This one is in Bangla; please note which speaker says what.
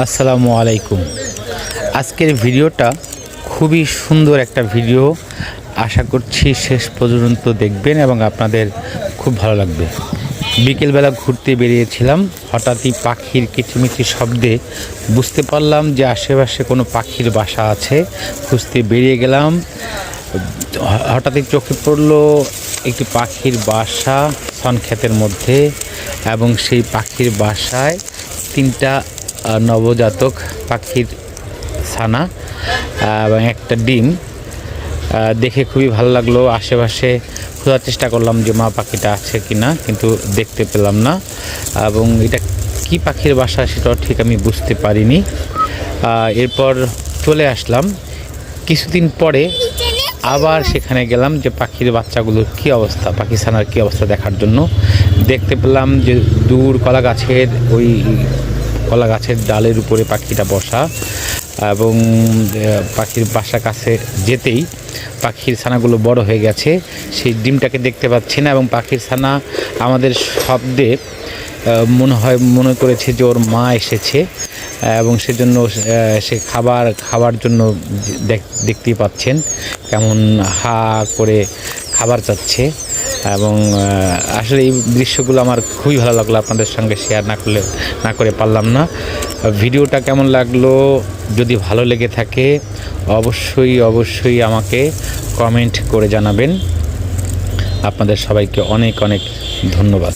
Speaker 1: আসসালামু আলাইকুম। আজকের ভিডিওটা খুবই সুন্দর একটা ভিডিও, আশা করছি শেষ পর্যন্ত দেখবেন এবং আপনাদের খুব ভালো লাগবে। বিকেলবেলা ঘুরতে বেরিয়েছিলাম, হঠাৎই পাখির কিচিমিচি শব্দে বুঝতে পারলাম যে আশেপাশে কোনো পাখির বাসা আছে। খুঁজতে বেরিয়ে গেলাম, হঠাৎই চোখে পড়লো একটি পাখির বাসা ক্ষেতের মধ্যে, এবং সেই পাখির বাসায় তিনটা নবজাতক পাখির ছানা এবং একটা ডিম। দেখে খুবই ভালো লাগলো। আশেপাশে খোঁজার চেষ্টা করলাম যে মা পাখিটা আছে কি না, কিন্তু দেখতে পেলাম না, এবং এটা কি পাখির বাসা সেটাও ঠিক আমি বুঝতে পারিনি। এরপর চলে আসলাম। কিছুদিন পরে আবার সেখানে গেলাম যে পাখির বাচ্চাগুলোর কী অবস্থা, পাখি ছানার কী অবস্থা দেখার জন্য। দেখতে পেলাম যে দূর কলা গাছের ডালের উপরে পাখিটা বসা, এবং পাখির বাসার কাছে যেতেই পাখির ছানাগুলো বড় হয়ে গেছে। সেই ডিমটাকে দেখতে পাচ্ছি না, এবং পাখির ছানা আমাদের শব্দে মনে করেছে যে ওর মা এসেছে, এবং সেজন্য সে খাবার জন্য দেখতেই পাচ্ছেন কেমন হা করে খাবার চাচ্ছে। এবং আসলে এই দৃশ্যগুলো আমার খুবই ভালো লাগলো, আপনাদের সঙ্গে শেয়ার না করে পারলাম না। ভিডিওটা কেমন লাগলো, যদি ভালো লেগে থাকে অবশ্যই আমাকে কমেন্ট করে জানাবেন। আপনাদের সবাইকে অনেক অনেক ধন্যবাদ।